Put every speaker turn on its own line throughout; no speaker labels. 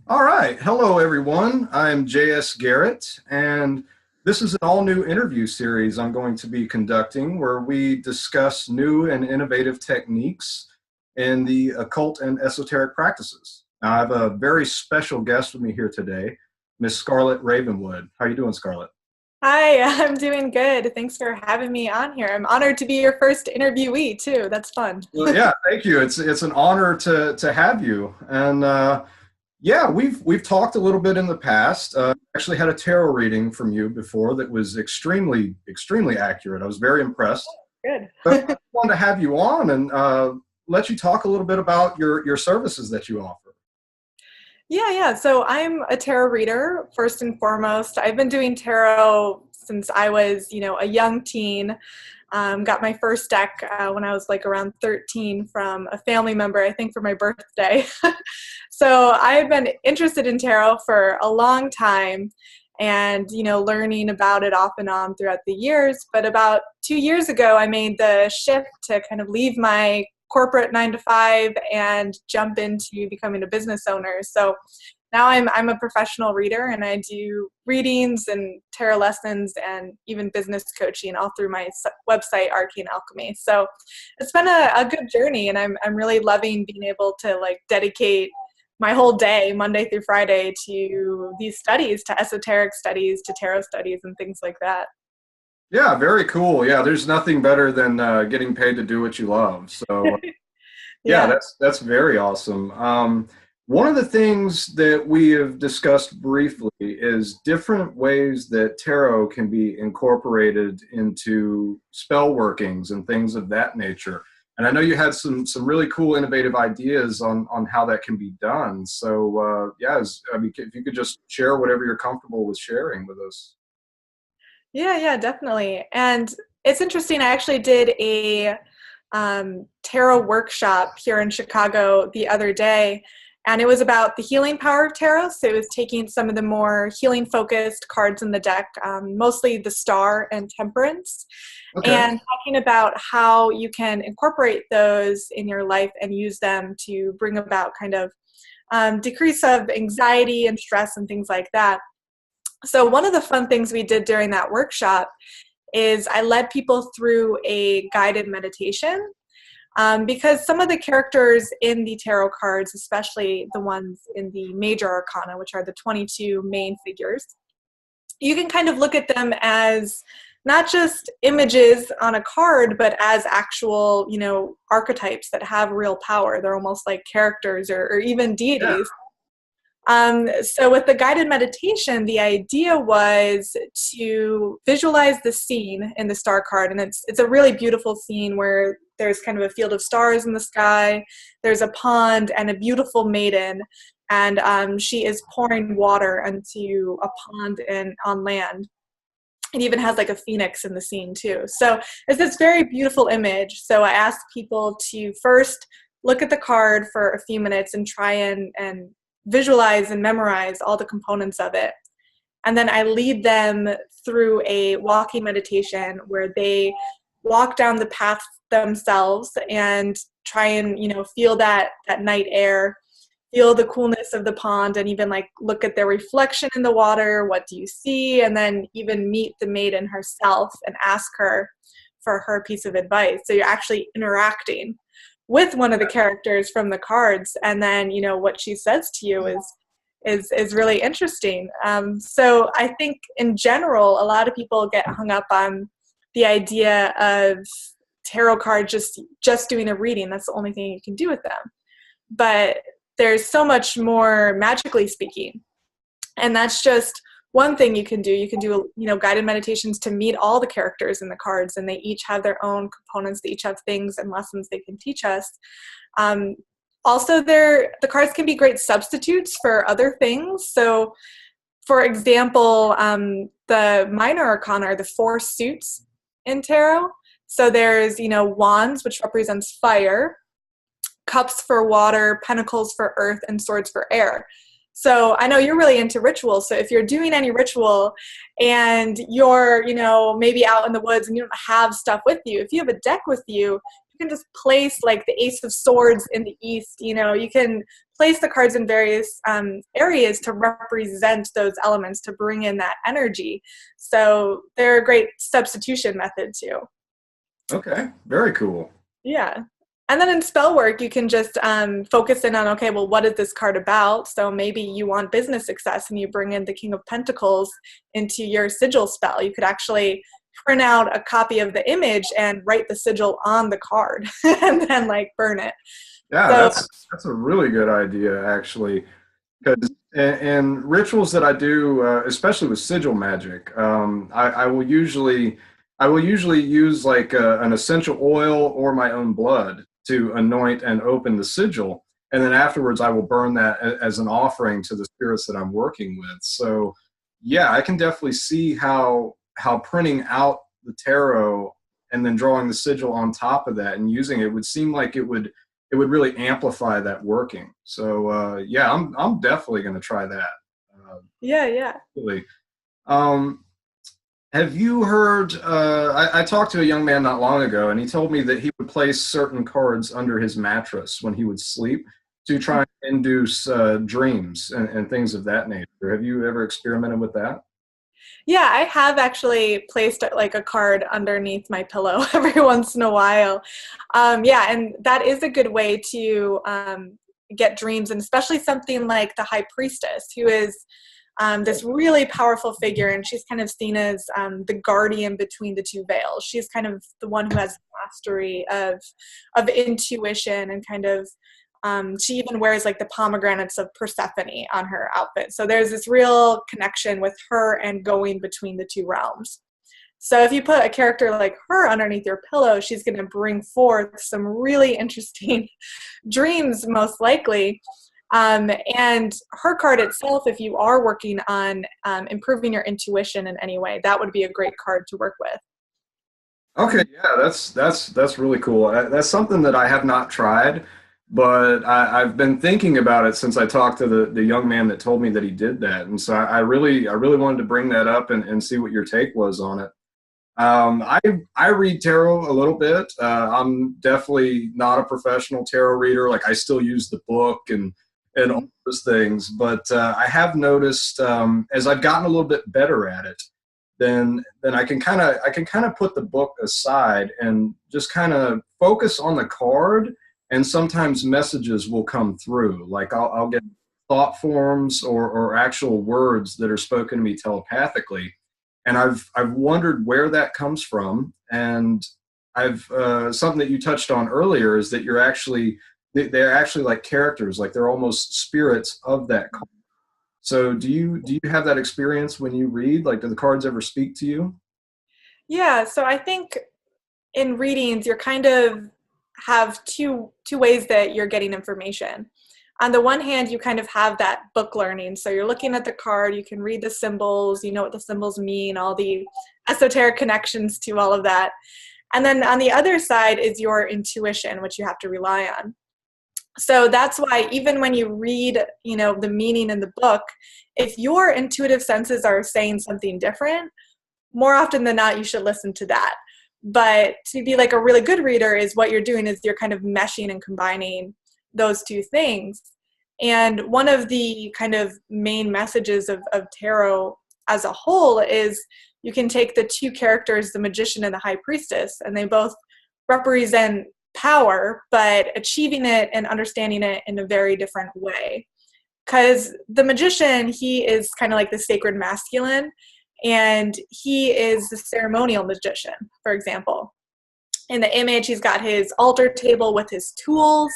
All right. Hello, everyone. I'm J.S. Garrett, and this is an all-new interview series I'm going to be conducting where we discuss new and innovative techniques in the occult and esoteric practices. Now, I have a very special guest with me here today, Miss Scarlet Ravenwood. How are you doing, Scarlet?
Hi, I'm doing good. Thanks for having me on here. I'm honored to be your first interviewee too. That's fun.
Well, yeah, thank you. It's an honor to have you. And yeah, we've talked a little bit in the past. Actually, had a tarot reading from you before that was extremely accurate. I was very impressed.
Good.
But I wanted to have you on and let you talk a little bit about your services that you offer.
Yeah. So I'm a tarot reader first and foremost. I've been doing tarot since I was, a young teen. Got my first deck when I was like around 13 from a family member, I think for my birthday. So I've been interested in tarot for a long time and, learning about it off and on throughout the years. But about 2 years ago, I made the shift to kind of leave my corporate 9 to 5 and jump into becoming a business owner. So now I'm a professional reader and I do readings and tarot lessons and even business coaching all through my website, Arcane Alchemy. So it's been a good journey and I'm really loving being able to like dedicate my whole day, Monday through Friday, to these studies, to esoteric studies, to tarot studies and things like that.
Yeah, very cool. Yeah, there's nothing better than getting paid to do what you love. So yeah,
Yeah.
that's very awesome. One of the things that we have discussed briefly is different ways that tarot can be incorporated into spell workings and things of that nature. And I know you had some really cool, innovative ideas on how that can be done. So yeah, I mean, if you could just share whatever you're comfortable with sharing with us.
Yeah, definitely. And it's interesting. I actually did a tarot workshop here in Chicago the other day, and it was about the healing power of tarot. So it was taking some of the more healing focused cards in the deck, mostly the Star and Temperance,
Okay.
and talking about how you can incorporate those in your life and use them to bring about kind of decrease of anxiety and stress and things like that. So one of the fun things we did during that workshop is I led people through a guided meditation, because some of the characters in the tarot cards, especially the ones in the major arcana, which are the 22 main figures, you can kind of look at them as not just images on a card, but as actual, archetypes that have real power. They're almost like characters or even
Yeah.
deities. So with the guided meditation, the idea was to visualize the scene in the star card, and it's a really beautiful scene where there's kind of a field of stars in the sky. There's a pond and a beautiful maiden, and she is pouring water into a pond and on land. It even has like a phoenix in the scene too. So it's this very beautiful image. So I asked people to first look at the card for a few minutes and try and visualize and memorize all the components of it. And then I lead them through a walking meditation where they walk down the path themselves and try and, feel that night air, feel the coolness of the pond, and even like look at their reflection in the water. What do you see? And then even meet the maiden herself and ask her for her piece of advice. So you're actually interacting with one of the characters from the cards, and then what she says to you is really interesting. So I think in general, a lot of people get hung up on the idea of tarot card just doing a reading. That's the only thing you can do with them, but there's so much more, magically speaking, and that's just one thing you can do. You can do, guided meditations to meet all the characters in the cards, and they each have their own components. They each have things and lessons they can teach us. Um, Also, the cards can be great substitutes for other things. So, for example, the minor arcana are the four suits in tarot. So there's, wands, which represents fire, cups for water, pentacles for earth, and swords for air. So I know you're really into rituals. So if you're doing any ritual and you're, maybe out in the woods and you don't have stuff with you, if you have a deck with you, you can just place like the Ace of Swords in the East. You can place the cards in various areas to represent those elements, to bring in that energy. So they're a great substitution method too.
Okay, very cool.
Yeah. And then in spell work, you can just focus in on, okay, well, what is this card about? So maybe you want business success and you bring in the King of Pentacles into your sigil spell. You could actually print out a copy of the image and write the sigil on the card and then like burn it.
Yeah,
So
that's a really good idea, actually. Because in rituals that I do, especially with sigil magic, I will usually use like an essential oil or my own blood to anoint and open the sigil, and then afterwards I will burn that as an offering to the spirits that I'm working with. So, yeah, I can definitely see how printing out the tarot and then drawing the sigil on top of that and using it would seem like it would really amplify that working. So yeah, I'm definitely going to try that.
yeah.
Really. Um, have you heard? I talked to a young man not long ago, and he told me that he would place certain cards under his mattress when he would sleep to try and induce dreams and things of that nature. Have you ever experimented with that?
Yeah, I have actually placed like a card underneath my pillow every once in a while. Yeah, and that is a good way to get dreams, and especially something like the High Priestess, who is this really powerful figure, and she's kind of seen as the guardian between the two veils. She's kind of the one who has mastery of intuition, and kind of she even wears like the pomegranates of Persephone on her outfit. So there's this real connection with her and going between the two realms. So if you put a character like her underneath your pillow, she's going to bring forth some really interesting dreams, most likely. And her card itself, if you are working on improving your intuition in any way, that would be a great card to work with.
Okay, yeah, that's really cool. That's something that I have not tried, but I've been thinking about it since I talked to the young man that told me that he did that, and so I really wanted to bring that up and see what your take was on it. I read tarot a little bit. I'm definitely not a professional tarot reader. Like I still use the book and all those things, but I have noticed as I've gotten a little bit better at it, then I can kind of put the book aside and just kind of focus on the card. And sometimes messages will come through. Like I'll get thought forms or actual words that are spoken to me telepathically, and I've wondered where that comes from. And I've something that you touched on earlier is that they're actually like characters, like they're almost spirits of that card. So do you have that experience when you read? Like, do the cards ever speak to you?
Yeah, so I think in readings, you're kind of have two ways that you're getting information. On the one hand, you kind of have that book learning. So you're looking at the card, you can read the symbols, you know what the symbols mean, all the esoteric connections to all of that. And then on the other side is your intuition, which you have to rely on. So that's why even when you read, the meaning in the book, if your intuitive senses are saying something different, more often than not, you should listen to that. But to be like a really good reader is what you're doing is you're kind of meshing and combining those two things. And one of the kind of main messages of tarot as a whole is you can take the two characters, the magician and the high priestess, and they both represent power, but achieving it and understanding it in a very different way. Because the magician, he is kind of like the sacred masculine, and he is the ceremonial magician, for example. In the image, he's got his altar table with his tools.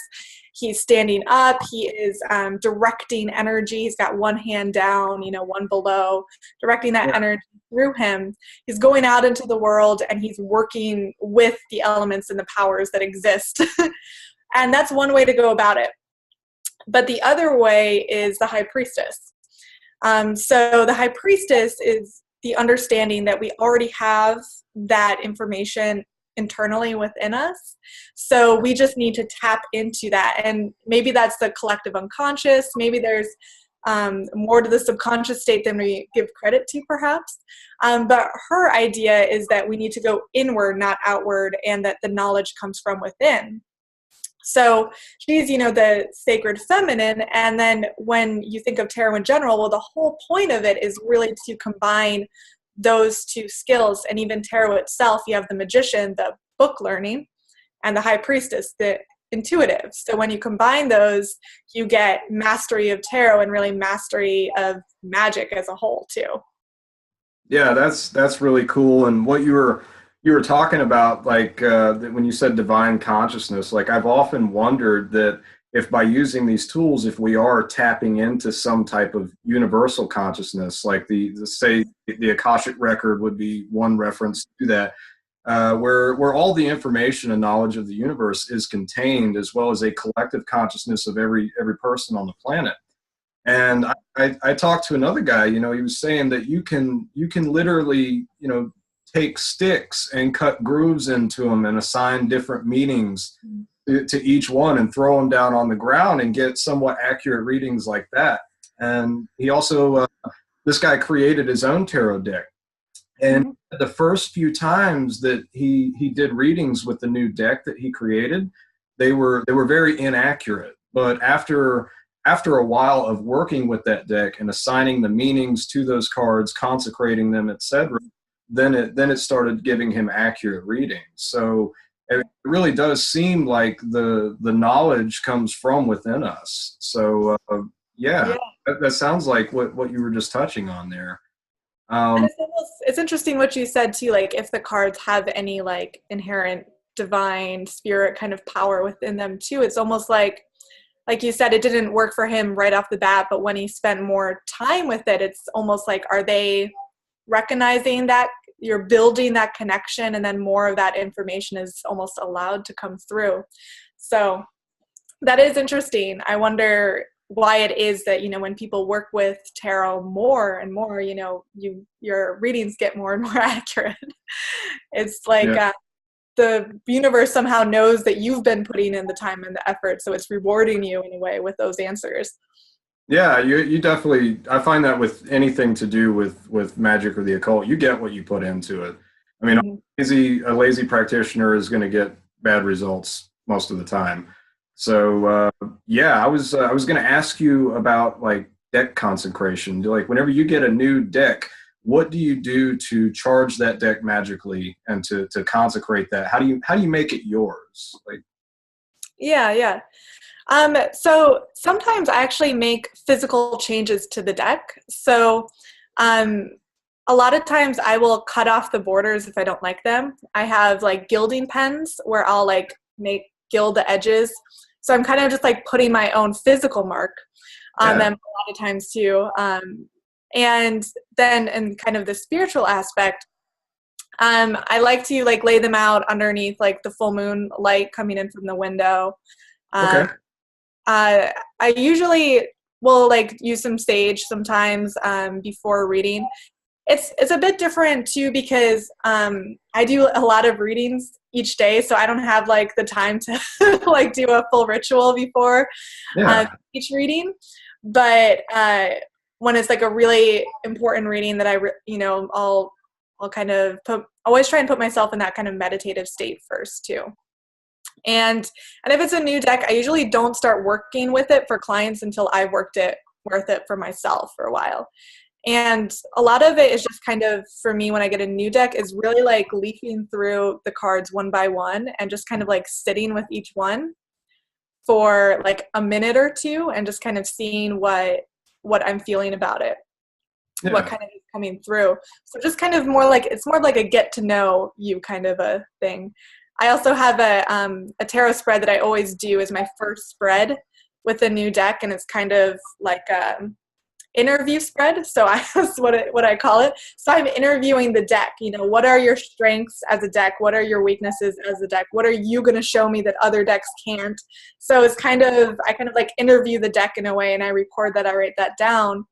He's standing up. He is directing energy. He's got one hand down, one below, directing that energy through him. He's going out into the world and he's working with the elements and the powers that exist. And that's one way to go about it. But the other way is the high priestess. So the high priestess is the understanding that we already have that information internally within us. So we just need to tap into that. And maybe that's the collective unconscious. Maybe there's more to the subconscious state than we give credit to, perhaps. But her idea is that we need to go inward, not outward, and that the knowledge comes from within. So she's, the sacred feminine. And then when you think of tarot in general, well, the whole point of it is really to combine those two skills. And even tarot itself, you have the magician, the book learning, and the high priestess, the intuitive. So when you combine those, you get mastery of tarot and really mastery of magic as a whole too.
Yeah, that's really cool. And what you were talking about, like when you said divine consciousness, like I've often wondered that if by using these tools, if we are tapping into some type of universal consciousness, like the say the Akashic record would be one reference to that, where all the information and knowledge of the universe is contained, as well as a collective consciousness of every person on the planet. And I talked to another guy, he was saying that you can literally, take sticks and cut grooves into them and assign different meanings to each one and throw them down on the ground and get somewhat accurate readings like that. And he also, this guy created his own tarot deck. And the first few times that he did readings with the new deck that he created, they were very inaccurate. But after a while of working with that deck and assigning the meanings to those cards, consecrating them, etc., then it started giving him accurate readings. So it really does seem like the knowledge comes from within us. So yeah, that sounds like what you were just touching on there.
And it's interesting what you said too, like if the cards have any like inherent divine spirit kind of power within them too. It's almost like you said, it didn't work for him right off the bat, but when he spent more time with it, it's almost like, are they recognizing that you're building that connection, and then more of that information is almost allowed to come through. So that is interesting. I wonder why it is that, when people work with tarot more and more, your readings get more and more accurate. It's like, the universe somehow knows that you've been putting in the time and the effort, so it's rewarding you in a way with those answers.
Yeah, you definitely. I find that with anything to do with magic or the occult, you get what you put into it. I mean, a lazy practitioner is going to get bad results most of the time. So yeah, I was going to ask you about like deck consecration. Like whenever you get a new deck, what do you do to charge that deck magically and to consecrate that? How do you make it yours? Like,
yeah. So sometimes I actually make physical changes to the deck. So a lot of times I will cut off the borders if I don't like them. I have like gilding pens where I'll like gild the edges. So I'm kind of just like putting my own physical mark on them a lot of times too. And then in kind of the spiritual aspect, I like to like lay them out underneath like the full moon light coming in from the window.
okay.
I usually will like use some sage sometimes before reading. It's a bit different too because I do a lot of readings each day, so I don't have like the time to like do a full ritual before each reading. But when it's like a really important reading that I'll kind of always try and put myself in that kind of meditative state first too. And if it's a new deck, I usually don't start working with it for clients until I've worked it with it for myself for a while. And a lot of it is just kind of, for me, when I get a new deck, is really like leafing through the cards one by one and just kind of like sitting with each one for like a minute or two and just kind of seeing what I'm feeling about it, what kind of is coming through. So just kind of it's more like a get to know you kind of a thing. I also have a tarot spread that I always do as my first spread with a new deck, and it's kind of like interview spread. So that's what I call it. So I'm interviewing the deck. What are your strengths as a deck? What are your weaknesses as a deck? What are you going to show me that other decks can't? So it's I kind of like interview the deck in a way, and I record that, I write that down,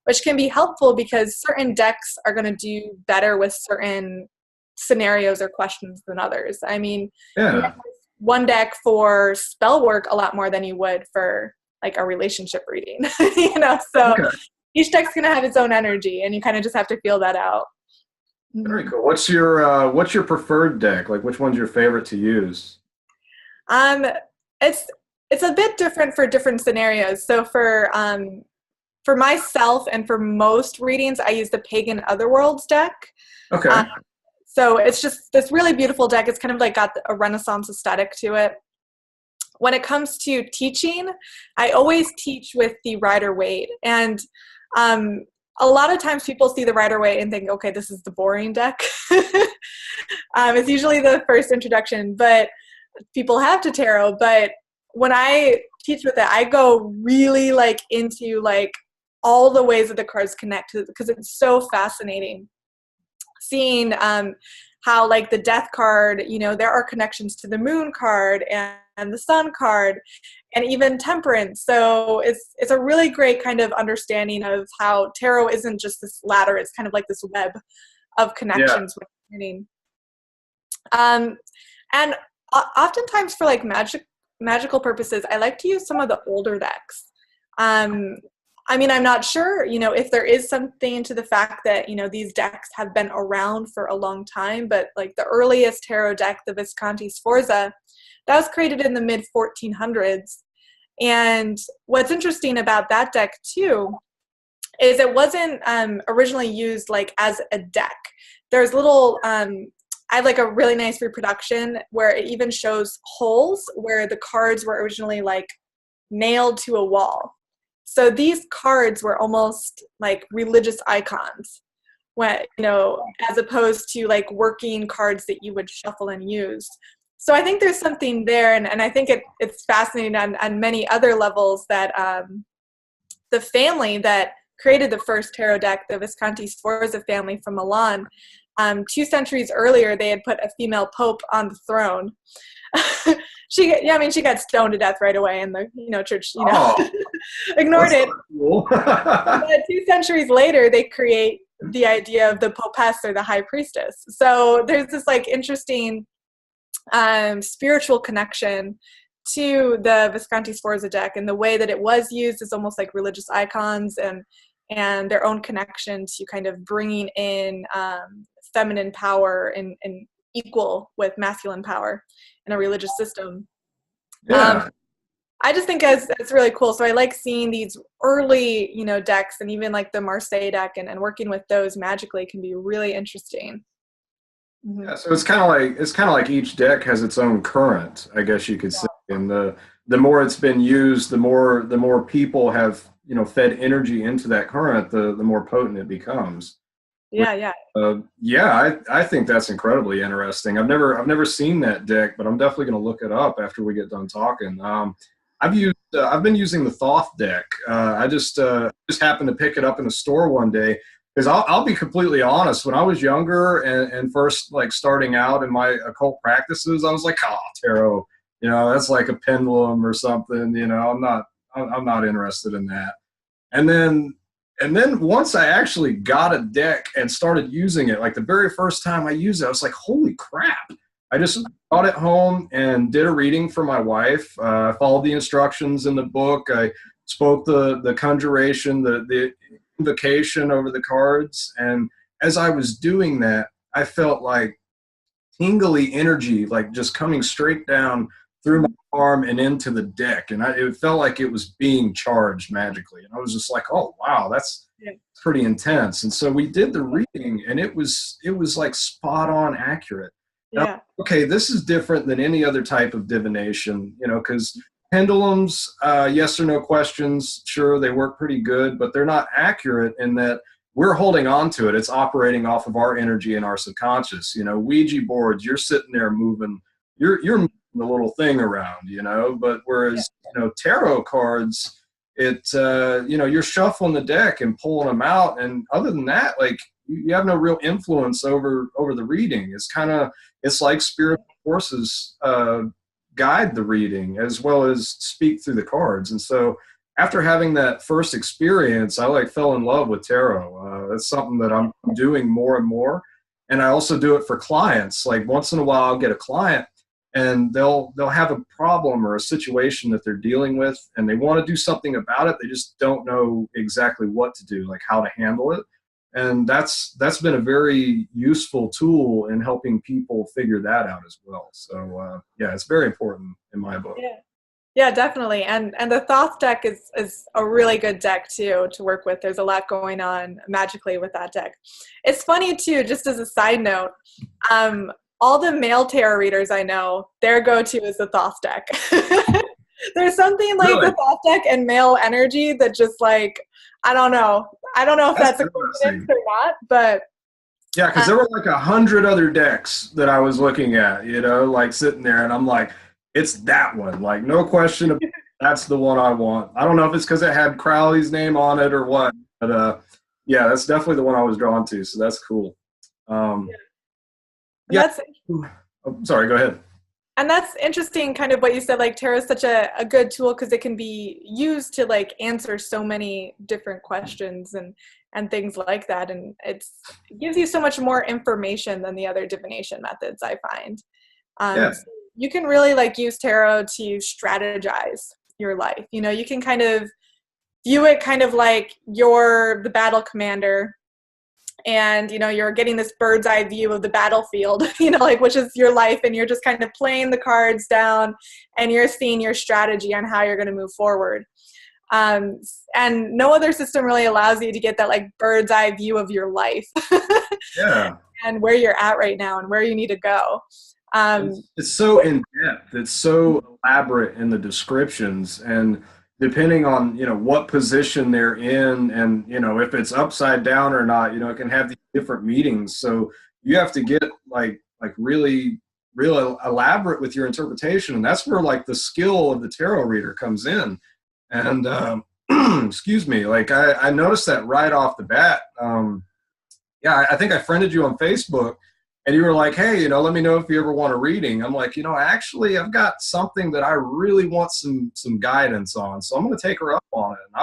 which can be helpful because certain decks are going to do better with certain scenarios or questions than others. I mean, you might use one deck for spell work a lot more than you would for like a relationship reading, you know, so
Okay.
each deck's going to have its own energy, and you kind of just have to feel that out.
Very cool. What's your preferred deck? Like, which one's your favorite to use?
Um, it's it's a bit different for different scenarios. So for myself and for most readings, I use the Pagan Otherworlds deck.
Okay.
Um, so it's just this really beautiful deck. It's kind of like got a Renaissance aesthetic to it. When it comes to teaching, I always teach with the Rider-Waite, and a lot of times people see the Rider-Waite and think, okay, this is the boring deck. It's usually the first introduction, but people have to tarot. But when I teach with it, I go really like into like all the ways that the cards connect, because it's so fascinating seeing how like the death card, you know, there are connections to the moon card and the sun card and even temperance. So it's a really great kind of understanding of how tarot isn't just this ladder, it's kind of like this web of
Yeah.
connections with learning. And oftentimes for like magical purposes, I like to use some of the older decks. I mean, I'm not sure, you know, if there is something to the fact that, you know, these decks have been around for a long time, but like the earliest tarot deck, the Visconti Sforza, that was created in the mid 1400s. And what's interesting about that deck too is it wasn't originally used like as a deck. There's little, I have like a really nice reproduction where it even shows holes where the cards were originally like nailed to a wall. So these cards were almost like religious icons, when, you know, as opposed to like working cards that you would shuffle and use. So I think there's something there, and I think it's fascinating on many other levels that the family that created the first tarot deck, the Visconti Sforza family from Milan, 2 centuries earlier, they had put a female pope on the throne. She got stoned to death right away, and the church ignored it.
Cool.
But 2 centuries later, they create the idea of the popess or the high priestess. So there's this like interesting spiritual connection to the Visconti Sforza deck, and the way that it was used is almost like religious icons and their own connection to kind of bringing in feminine power and equal with masculine power in a religious system.
Yeah.
I just think it's really cool. So I like seeing these early, decks, and even like the Marseille deck and working with those magically can be really interesting. Mm-hmm.
Yeah, so it's kind of like each deck has its own current, I guess you could say. And the more it's been used, the more people have, fed energy into that current, the more potent it becomes.
Yeah.
I think that's incredibly interesting. I've never seen that deck, but I'm definitely going to look it up after we get done talking. I've been using the Thoth deck. I just happened to pick it up in the store one day, because I'll be completely honest. When I was younger and first like starting out in my occult practices, I was like, oh, tarot, that's like a pendulum or something. I'm not interested in that. And then once I actually got a deck and started using it, like the very first time I used it, I was like, holy crap. I just brought it home and did a reading for my wife. I followed the instructions in the book. I spoke the conjuration, the invocation over the cards. And as I was doing that, I felt like tingly energy, like just coming straight down through my arm and into the deck, and it felt like it was being charged magically, and I was just like, oh wow, that's pretty intense. And so we did the reading, and it was like spot on accurate. Now, okay, this is different than any other type of divination, because pendulums, yes or no questions, sure, they work pretty good, but they're not accurate in that we're holding on to it. It's operating off of our energy and our subconscious. Ouija boards, you're sitting there moving, you're moving the little thing around, but whereas, tarot cards, you're shuffling the deck and pulling them out. And other than that, like you have no real influence over the reading. It's like spiritual forces guide the reading as well as speak through the cards. And so after having that first experience, I fell in love with tarot. That's something that I'm doing more and more. And I also do it for clients. Like once in a while I'll get a client and they'll have a problem or a situation that they're dealing with, and they want to do something about it. They just don't know exactly what to do, like how to handle it. And that's been a very useful tool in helping people figure that out as well. So yeah, it's very important in my book.
Yeah. Yeah, definitely. And the Thoth deck is a really good deck too to work with. There's a lot going on magically with that deck. It's funny too, just as a side note, all the male tarot readers I know, their go-to is the Thoth deck. There's something like
Really?
the Thoth deck and male energy that just like, I don't know. I don't know if
That's
that's a coincidence
interesting.
or not, but
Yeah, because there were like 100 other decks that I was looking at, like sitting there, and I'm like, it's that one. Like, no question, that's the one I want. I don't know if it's because it had Crowley's name on it or what, but yeah, that's definitely the one I was drawn to. So that's cool. Um,
and
yeah.
that's
Oh, sorry, go ahead.
And that's interesting, kind of what you said, like tarot is such a good tool because it can be used to like answer so many different questions and things like that. And it gives you so much more information than the other divination methods, I find.
Yeah.
So you can really like use tarot to strategize your life. You can kind of view it kind of like you're the battle commander, and you're getting this bird's eye view of the battlefield, like, which is your life, and you're just kind of playing the cards down and you're seeing your strategy on how you're going to move forward. And no other system really allows you to get that like bird's eye view of your life.
Yeah.
And where you're at right now and where you need to go.
It's so in depth. It's so elaborate in the descriptions, and depending on what position they're in, and if it's upside down or not, it can have these different meanings. So you have to get like really real elaborate with your interpretation, and that's where like the skill of the tarot reader comes in. And excuse me, like I noticed that right off the bat. Yeah, I think I friended you on Facebook, and you were like, hey, let me know if you ever want a reading. I'm like, actually, I've got something that I really want some guidance on, so I'm going to take her up on it. And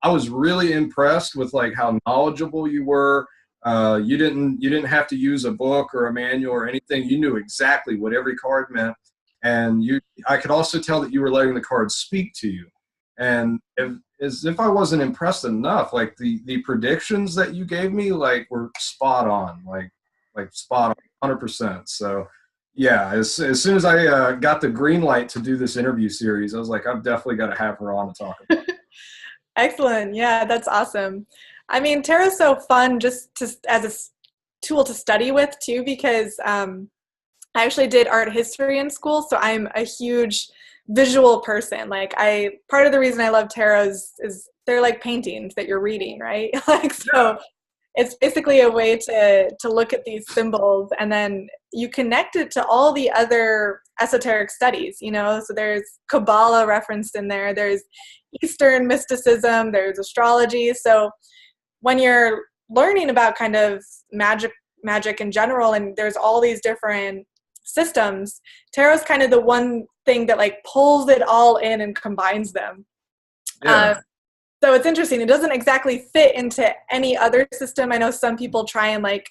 I was really impressed with like how knowledgeable you were. You didn't have to use a book or a manual or anything. You knew exactly what every card meant, and I could also tell that you were letting the cards speak to you. And as if I wasn't impressed enough, like the predictions that you gave me, like were spot on, like spot on, 100%. So yeah, as soon as I got the green light to do this interview series, I was like, I've definitely got to have her on to talk about it.
Excellent. Yeah, that's awesome. I mean, tarot's so fun just as a tool to study with too, because I actually did art history in school, so I'm a huge visual person. Like part of the reason I love tarot is they're like paintings that you're reading, right? Like, so it's basically a way to look at these symbols, and then you connect it to all the other esoteric studies, so there's Kabbalah referenced in there, there's Eastern mysticism, there's astrology. So when you're learning about kind of magic in general, and there's all these different systems, tarot's kind of the one thing that like pulls it all in and combines them.
Yeah.
So it's interesting. It doesn't exactly fit into any other system. I know some people try and like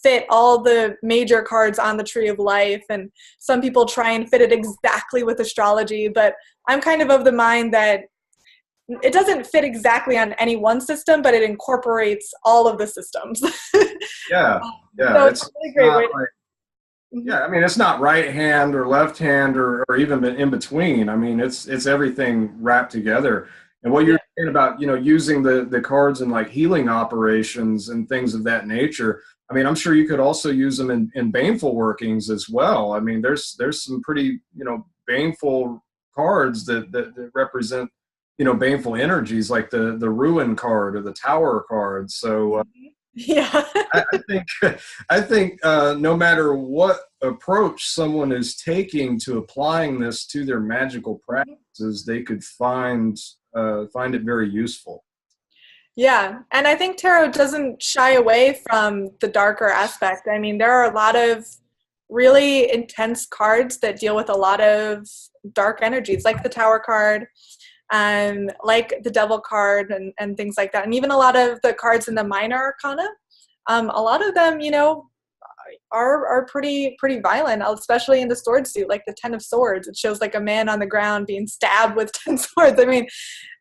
fit all the major cards on the tree of life, and some people try and fit it exactly with astrology, but I'm kind of the mind that it doesn't fit exactly on any one system, but it incorporates all of the systems.
Yeah. Yeah.
So it's a really great way to.
Yeah, I mean, it's not right hand or left hand or even in between. I mean, it's everything wrapped together. And what you're saying about, using the cards in like healing operations and things of that nature, I mean, I'm sure you could also use them in baneful workings as well. I mean, there's some pretty, baneful cards that represent, baneful energies, like the ruin card or the tower card. So
Yeah.
I think no matter what approach someone is taking to applying this to their magical practices, they could find it very useful.
Yeah, and I think tarot doesn't shy away from the darker aspect. I mean, there are a lot of really intense cards that deal with a lot of dark energies, like the Tower card, and like the Devil card, and things like that. And even a lot of the cards in the Minor Arcana, a lot of them, are pretty violent, especially in the sword suit, like the Ten of Swords. It shows like a man on the ground being stabbed with 10 swords. I mean,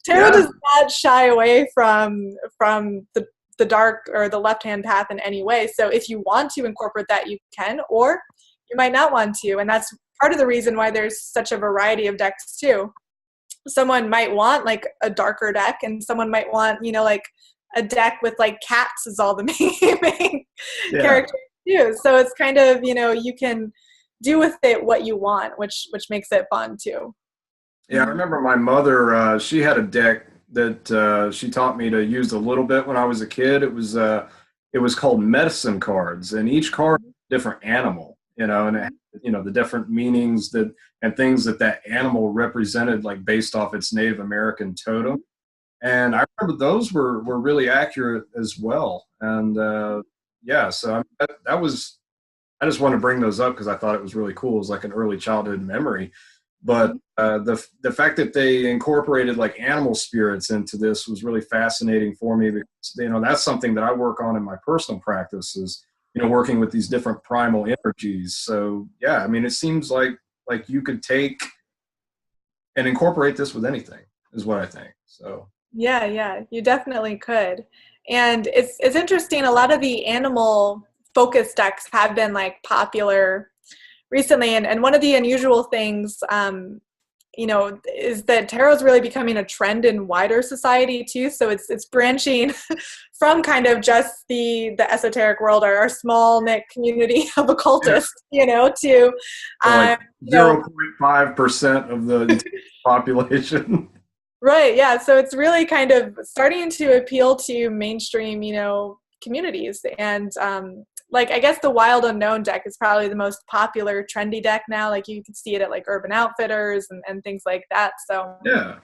tarot
Yeah.
does not shy away from the dark or the left-hand path in any way. So if you want to incorporate that, you can, or you might not want to. And that's part of the reason why there's such a variety of decks too. Someone might want like a darker deck, and someone might want, like a deck with like cats as all the main
Yeah.
characters too. So it's kind of, you can do with it what you want, which makes it fun too.
Yeah, I remember my mother, she had a deck that she taught me to use a little bit when I was a kid. It was called medicine cards, and each card was a different animal, and it had, the different meanings that and things that animal represented, like based off its Native American totem. And I remember those were really accurate as well. And yeah, so that was, I just wanted to bring those up because I thought it was really cool. It was like an early childhood memory. But the fact that they incorporated like animal spirits into this was really fascinating for me, because that's something that I work on in my personal practice, is working with these different primal energies. So yeah, I mean, it seems like you could take and incorporate this with anything, is what I think. So
Yeah, you definitely could. And it's interesting, a lot of the animal focus decks have been like popular recently, and one of the unusual things is that tarot is really becoming a trend in wider society too. So it's branching from kind of just the esoteric world, our small knit community of occultists, to
so like 0.5% of the population.
Right, yeah. So it's really kind of starting to appeal to mainstream, communities. And like, I guess the Wild Unknown deck is probably the most popular trendy deck now. Like, you can see it at like Urban Outfitters and things like that. So
Yeah.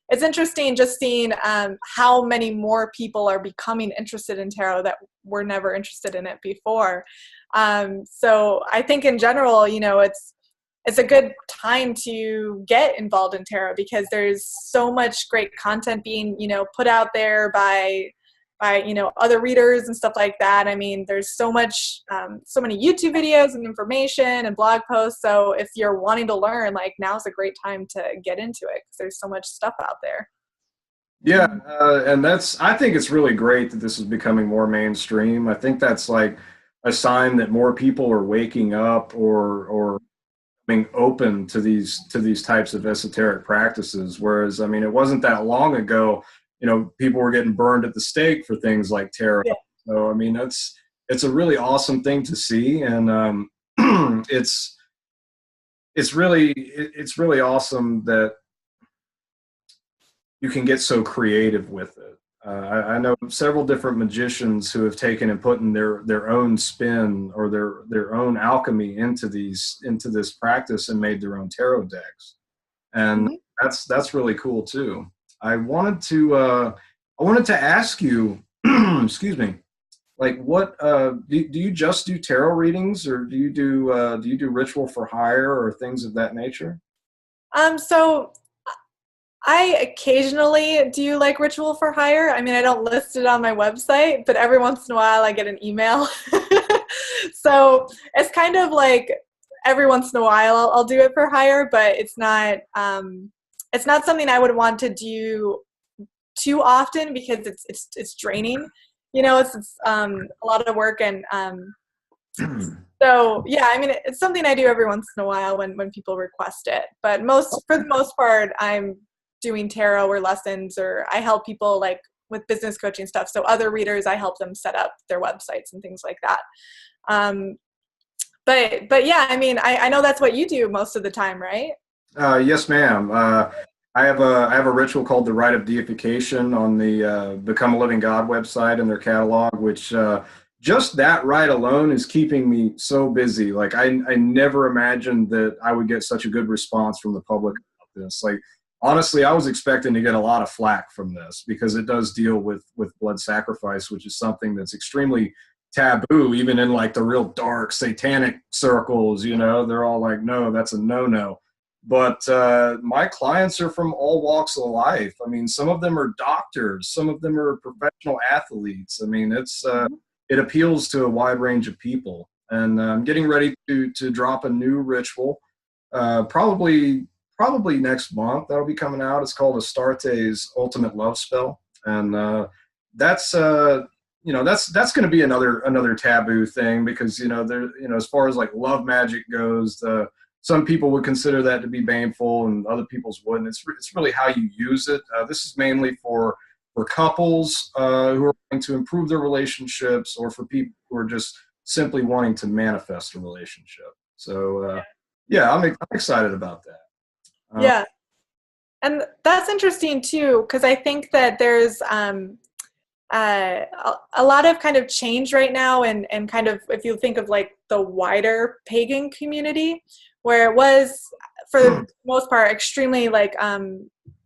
it's interesting just seeing how many more people are becoming interested in tarot that were never interested in it before. So I think in general, it's a good time to get involved in tarot, because there's so much great content being, put out there by other readers and stuff like that. I mean, there's so much, so many YouTube videos and information and blog posts. So if you're wanting to learn, like, now's a great time to get into it, because there's so much stuff out there.
Yeah, and I think it's really great that this is becoming more mainstream. I think that's like a sign that more people are waking up, or being open to these types of esoteric practices. Whereas, I mean, it wasn't that long ago, people were getting burned at the stake for things like tarot.
Yeah.
So, I mean, it's a really awesome thing to see, and it's really awesome that you can get so creative with it. I know several different magicians who have taken and put in their own spin, or their own alchemy into this practice, and made their own tarot decks, and that's really cool too. I wanted to ask you, excuse me, like, what do you just do tarot readings, or do you do ritual for hire or things of that nature?
So I occasionally do like ritual for hire. I mean, I don't list it on my website, but every once in a while I get an email. So it's kind of like every once in a while I'll do it for hire, but it's not something I would want to do too often, because it's draining. It's a lot of work, and so yeah, I mean, it's something I do every once in a while when people request it. But for the most part, I'm doing tarot or lessons, or I help people like with business coaching stuff. So other readers, I help them set up their websites and things like that. But yeah, I mean, I know that's what you do most of the time, right?
Yes, ma'am. I have a ritual called the Rite of Deification on the Become a Living God website and their catalog, which just that rite alone is keeping me so busy. Like, I never imagined that I would get such a good response from the public about this. Like, honestly, I was expecting to get a lot of flack from this, because it does deal with blood sacrifice, which is something that's extremely taboo, even in like the real dark satanic circles. They're all like, no, that's a no. But my clients are from all walks of life. I mean, some of them are doctors, some of them are professional athletes. I mean, it appeals to a wide range of people. and I'm getting ready to drop a new ritual. Probably next month. That'll be coming out. It's called Astarte's Ultimate Love Spell, and that's that's going to be another taboo thing, because there, as far as like love magic goes, some people would consider that to be baneful and other people's wouldn't. It's really how you use it. This is mainly for couples who are wanting to improve their relationships, or for people who are just simply wanting to manifest a relationship. So yeah, I'm excited about that.
Yeah. And that's interesting too, because I think that there's a lot of kind of change right now, and kind of, if you think of like the wider pagan community, where it was for the most part extremely like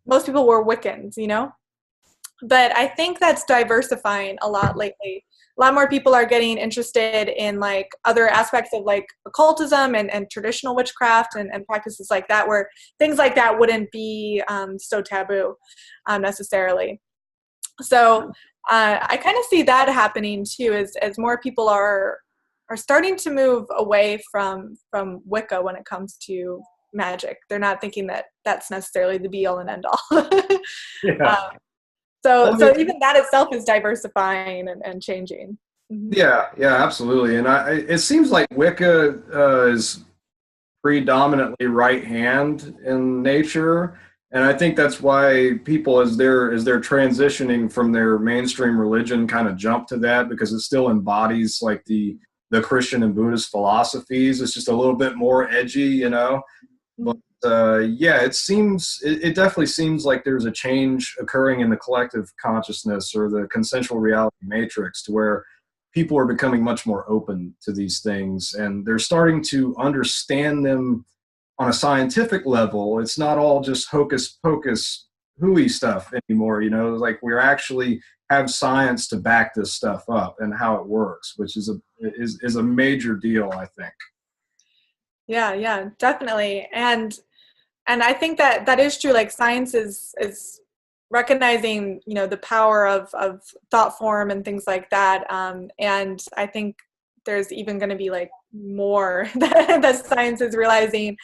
most people were Wiccans, but I think that's diversifying a lot lately. A lot more people are getting interested in like other aspects of like occultism and traditional witchcraft and practices like that, where things like that wouldn't be so taboo necessarily. So I kind of see that happening too, as more people are starting to move away from Wicca when it comes to magic. They're not thinking that that's necessarily the be all and end all.
Yeah.
So even that itself is diversifying and changing. Mm-hmm.
Yeah, absolutely. And it seems like Wicca is predominantly right hand in nature, and I think that's why people, as they're transitioning from their mainstream religion, kind of jump to that, because it still embodies like the Christian and Buddhist philosophies. It's just a little bit more edgy, But yeah, it definitely seems like there's a change occurring in the collective consciousness, or the consensual reality matrix, to where people are becoming much more open to these things, and they're starting to understand them on a scientific level. It's not all just hocus pocus hooey stuff anymore. Like we actually have science to back this stuff up and how it works, which is a major deal, I think.
Yeah, definitely. And I think that is true. Like science is recognizing, the power of thought form and things like that. And I think there's even going to be like more that science is realizing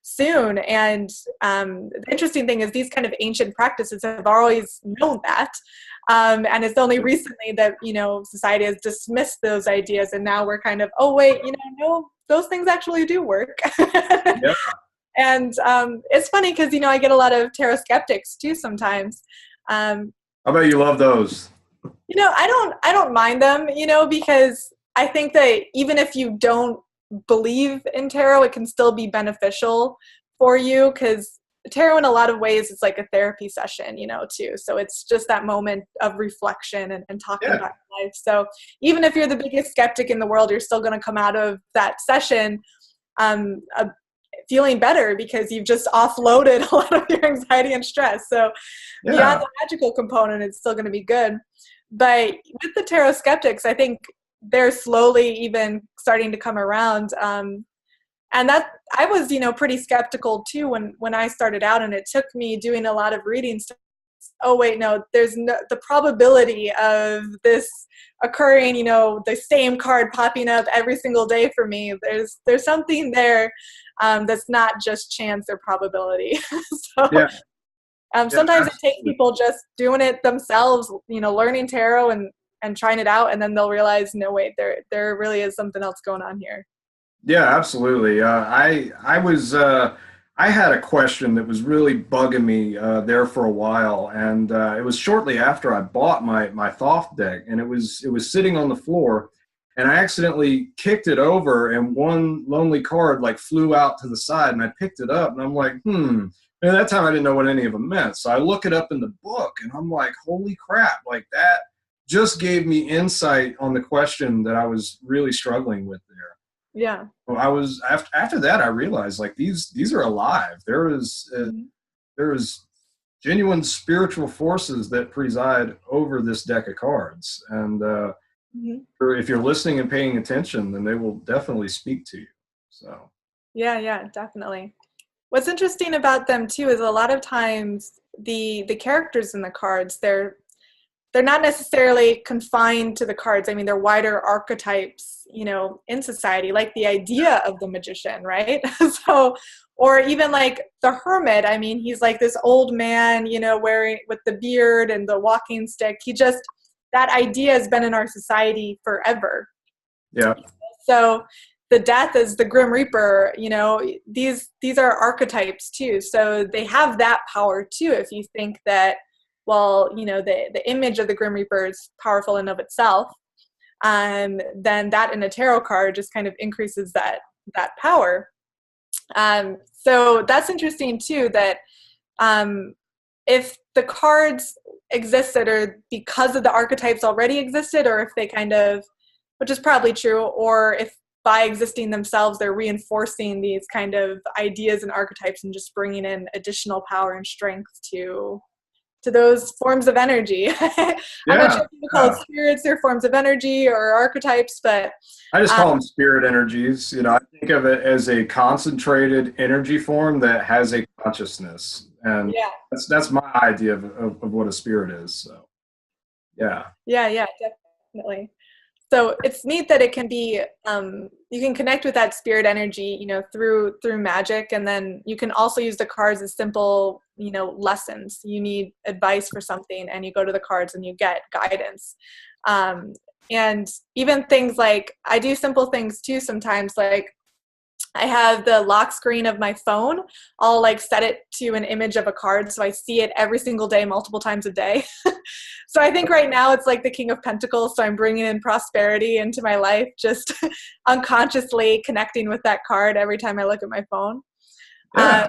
soon. And the interesting thing is these kind of ancient practices have always known that. And it's only recently that, society has dismissed those ideas. And now we're kind of, oh, wait, no, those things actually do work.
Yeah.
And it's funny because, I get a lot of tarot skeptics too sometimes.
I bet you love those.
I don't mind them, because I think that even if you don't believe in tarot, it can still be beneficial for you, because tarot in a lot of ways is like a therapy session, too. So it's just that moment of reflection and talking about life. So even if you're the biggest skeptic in the world, you're still going to come out of that session feeling better, because you've just offloaded a lot of your anxiety and stress. So beyond the magical component, it's still going to be good. But with the tarot skeptics, I think they're slowly even starting to come around. And that I was, pretty skeptical too when I started out, and it took me doing a lot of readings to, oh wait, no, there's the probability of this occurring, the same card popping up every single day for me. There's something there that's not just chance or probability. Sometimes it takes people just doing it themselves, learning tarot and trying it out, and then they'll realize, no, wait, there really is something else going on here.
Yeah, absolutely. I had a question that was really bugging me there for a while, and it was shortly after I bought my Thoth deck, and it was sitting on the floor, and I accidentally kicked it over, and one lonely card like flew out to the side, and I picked it up, and I'm like, And at that time I didn't know what any of them meant, so I look it up in the book, and I'm like, holy crap! Like that just gave me insight on the question that I was really struggling with there.
Yeah.
Well, I was after that. I realized like these are alive. There is genuine spiritual forces that preside over this deck of cards, and if you're listening and paying attention, then they will definitely speak to you. So.
Yeah, definitely. What's interesting about them too is a lot of times the characters in the cards, they're they're not necessarily confined to the cards. I mean, they're wider archetypes, you know, in society, like the idea of the magician, right? So, or even like the hermit. I mean, he's like this old man, you know, wearing with the beard and the walking stick. That idea has been in our society forever.
Yeah.
So the death is the Grim Reaper, you know, these are archetypes too. So they have that power too. If you think that, well, you know, the image of the Grim Reaper is powerful in of itself, then that in a tarot card just kind of increases that power. So that's interesting too, that if the cards existed or because of the archetypes already existed, or if they kind of, which is probably true, or if by existing themselves they're reinforcing these kind of ideas and archetypes and just bringing in additional power and strength to those forms of energy. I'm not sure if people call it spirits or forms of energy or archetypes, but
I just call them spirit energies. You know, I think of it as a concentrated energy form that has a consciousness, and that's my idea of what a spirit is. So, yeah,
definitely. So it's neat that it can be, you can connect with that spirit energy, you know, through magic, and then you can also use the cards as simple, you know, lessons. You need advice for something, and you go to the cards and you get guidance. And even things like, I do simple things too sometimes, like I have the lock screen of my phone. I'll like set it to an image of a card so I see it every single day, multiple times a day. So I think right now it's like the King of Pentacles. So I'm bringing in prosperity into my life, just unconsciously connecting with that card every time I look at my phone.
Yeah.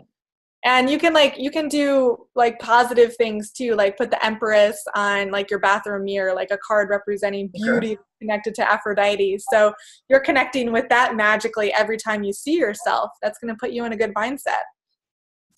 And you can do like positive things too, like put the Empress on like your bathroom mirror, like a card representing beauty connected to Aphrodite. So you're connecting with that magically every time you see yourself. That's going to put you in a good mindset.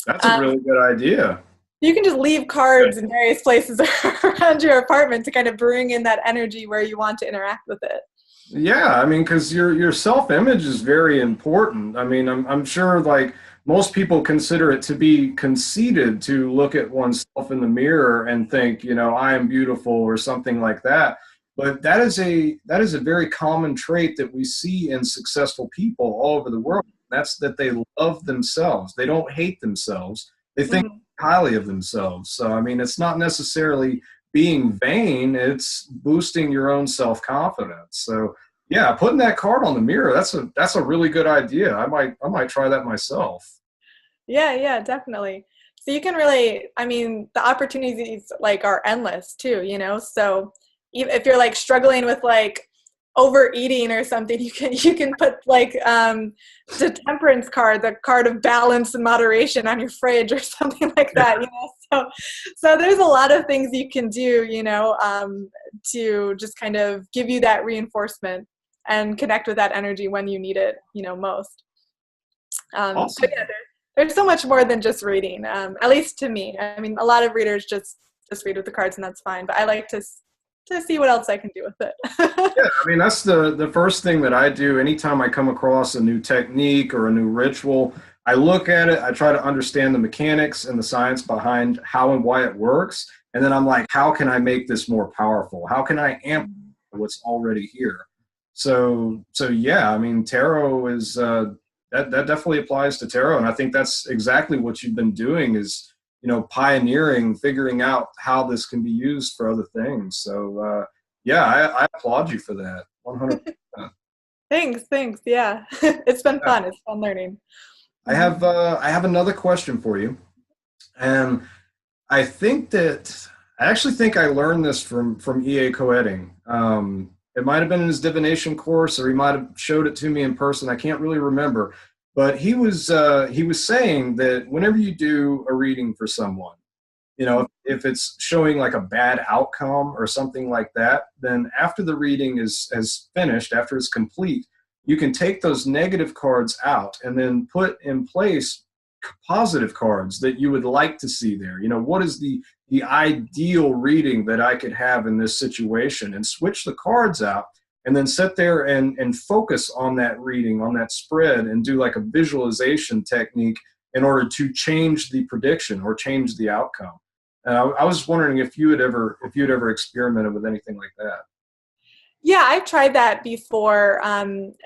That's a really good idea.
You can just leave cards in various places around your apartment to kind of bring in that energy where you want to interact with it.
Yeah, I mean, because your self-image is very important. I mean, I'm sure like most people consider it to be conceited to look at oneself in the mirror and think, you know, I am beautiful or something like that. But that is a very common trait that we see in successful people all over the world. That's that they love themselves. They don't hate themselves. They think highly of themselves. So I mean, it's not necessarily being vain, it's boosting your own self-confidence. So yeah, putting that card on the mirror, that's a really good idea. I might try that myself.
Yeah, definitely. So you can really, I mean, the opportunities like are endless too, you know? So if you're like struggling with like overeating or something, you can put like the temperance card, the card of balance and moderation on your fridge or something like that, you know. So there's a lot of things you can do, you know, to just kind of give you that reinforcement and connect with that energy when you need it, you know, most.
Awesome.
So yeah, there's so much more than just reading, at least to me. I mean, a lot of readers just read with the cards and that's fine, but I like to see what else I can do with it.
Yeah, I mean, that's the first thing that I do anytime I come across a new technique or a new ritual. I look at it, I try to understand the mechanics and the science behind how and why it works, and then I'm like, how can I make this more powerful? How can I amp what's already here? So yeah, I mean, tarot is that definitely applies to tarot, and I think that's exactly what you've been doing is, you know, pioneering, figuring out how this can be used for other things. So yeah, I applaud you for that. 100%.
Thanks. Yeah, it's been fun. It's fun learning.
I have another question for you, and I actually think I learned this from E.A. Coetting. It might have been in his divination course, or he might have showed it to me in person. I can't really remember, but he was saying that whenever you do a reading for someone, you know, if it's showing like a bad outcome or something like that, then after the reading is finished, after it's complete, you can take those negative cards out and then put in place positive cards that you would like to see there. You know, what is the ideal reading that I could have in this situation, and switch the cards out and then sit there and focus on that reading, on that spread, and do like a visualization technique in order to change the prediction or change the outcome. And I was wondering if you'd ever experimented with anything like that.
Yeah, I've tried that before,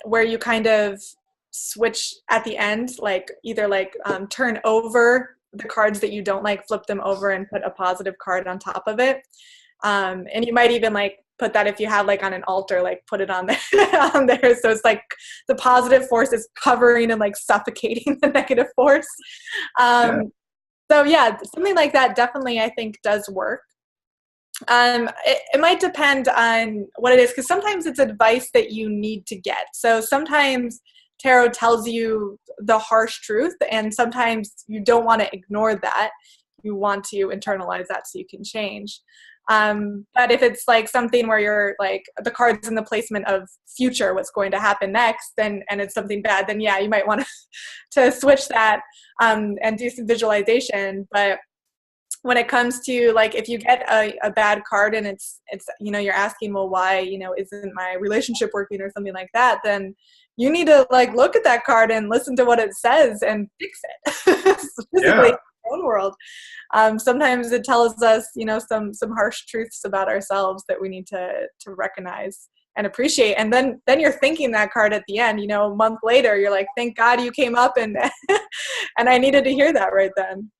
where you kind of switch at the end, like either like turn over the cards that you don't like, flip them over and put a positive card on top of it. And you might even like put that if you had like on an altar, like put it on there, on there. So it's like the positive force is covering and like suffocating the negative force.
Yeah,
Um, so yeah, something like that definitely I think does work. It might depend on what it is, because sometimes it's advice that you need to get. So sometimes tarot tells you the harsh truth, and sometimes you don't want to ignore that. You want to internalize that so you can change. But if it's like something where you're like the cards in the placement of future, what's going to happen next, then and it's something bad, then yeah, you might want to switch that and do some visualization. But when it comes to like if you get a bad card and it's you're asking, well, why isn't my relationship working or something like that, then you need to like look at that card and listen to what it says and fix it physically
yeah,
in your own world. Sometimes it tells us some harsh truths about ourselves that we need to recognize and appreciate, and then you're thinking that card at the end, a month later, you're like, thank God you came up, and and I needed to hear that right then.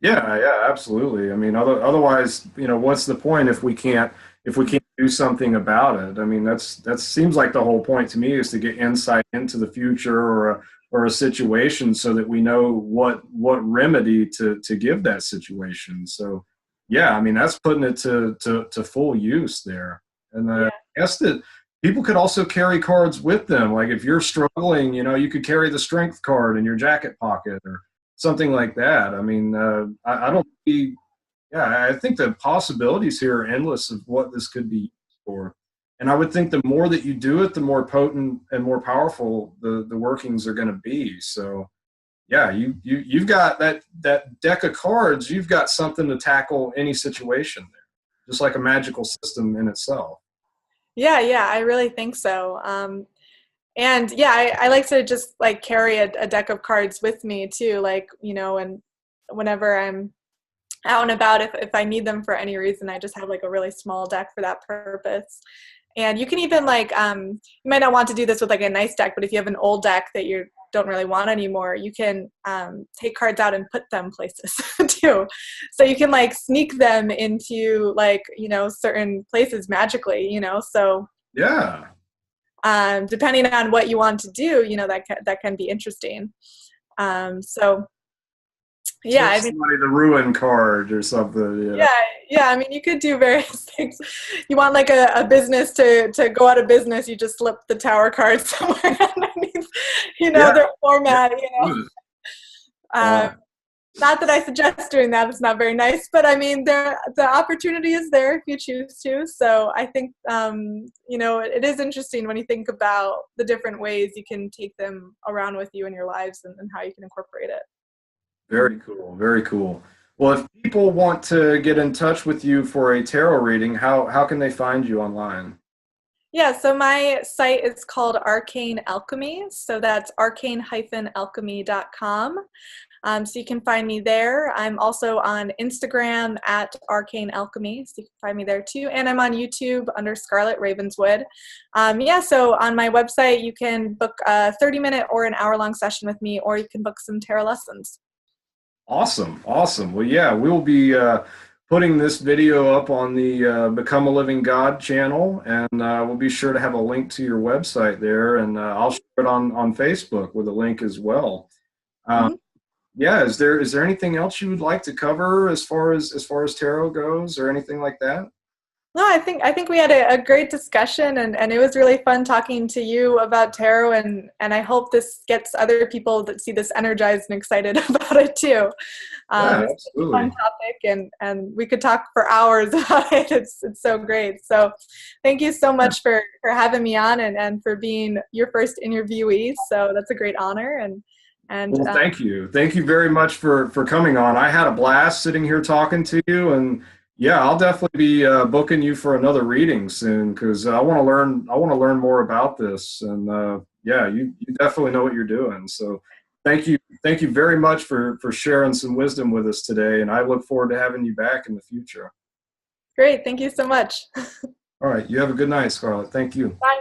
yeah, yeah, absolutely. I mean, otherwise, what's the point if we can't do something about it? I mean, that seems like the whole point to me is to get insight into the future or a situation so that we know what remedy to give that situation. So, yeah, I mean, that's putting it to full use there. And I
Yeah.
guess that people could also carry cards with them. Like if you're struggling, you could carry the strength card in your jacket pocket or something like that. I mean, I don't see, yeah, I think the possibilities here are endless of what this could be used for. And I would think the more that you do it, the more potent and more powerful the workings are going to be. So, yeah, you've got that deck of cards. You've got something to tackle any situation there, just like a magical system in itself.
Yeah, yeah, I really think so. And yeah, I like to just like carry a deck of cards with me too, like, and whenever I'm out and about, if I need them for any reason, I just have like a really small deck for that purpose. And you can even like, you might not want to do this with like a nice deck, but if you have an old deck that you don't really want anymore, you can take cards out and put them places too. So you can like sneak them into like, certain places magically, so
Yeah.
depending on what you want to do, that can be interesting. So yeah,
Teach
I mean,
somebody the ruin card or something.
yeah, yeah. I mean, you could do various things. You want like a business to go out of business, you just slip the tower card somewhere underneath,
Yeah.
their
Yeah.
format.
Good.
Um,
Wow.
Not that I suggest doing that; it's not very nice. But I mean, the opportunity is there if you choose to. So I think it is interesting when you think about the different ways you can take them around with you in your lives and how you can incorporate it.
Very cool. Very cool. Well, if people want to get in touch with you for a tarot reading, how can they find you online?
Yeah, so my site is called Arcane Alchemy. So that's arcane-alchemy.com. So you can find me there. I'm also on Instagram at Arcane Alchemy, so you can find me there too. And I'm on YouTube under Scarlet Ravenswood. Yeah, so on my website, you can book a 30-minute or an hour-long session with me, or you can book some tarot lessons.
Awesome. Awesome. Well, yeah, we'll be putting this video up on the Become a Living God channel, and we'll be sure to have a link to your website there, and I'll share it on Facebook with a link as well. Um,
Mhm.
yeah, is there anything else you would like to cover as far as tarot goes, or anything like that?
No, I think we had a great discussion, and it was really fun talking to you about tarot, and I hope this gets other people that see this energized and excited about it too.
Yeah,
It's such a fun
absolutely.
topic, and we could talk for hours about it. It's so great. So thank you so
Yeah.
much for having me on and for being your first interviewee. So that's a great honor, and
Well, thank you. Thank you very much for coming on. I had a blast sitting here talking to you, and yeah, I'll definitely be booking you for another reading soon because I want to learn. I want to learn more about this, and yeah, you definitely know what you're doing. So, Thank you very much for sharing some wisdom with us today, and I look forward to having you back in the future.
Great. Thank you so much.
All right. You have a good night, Scarlett. Thank you.
Bye.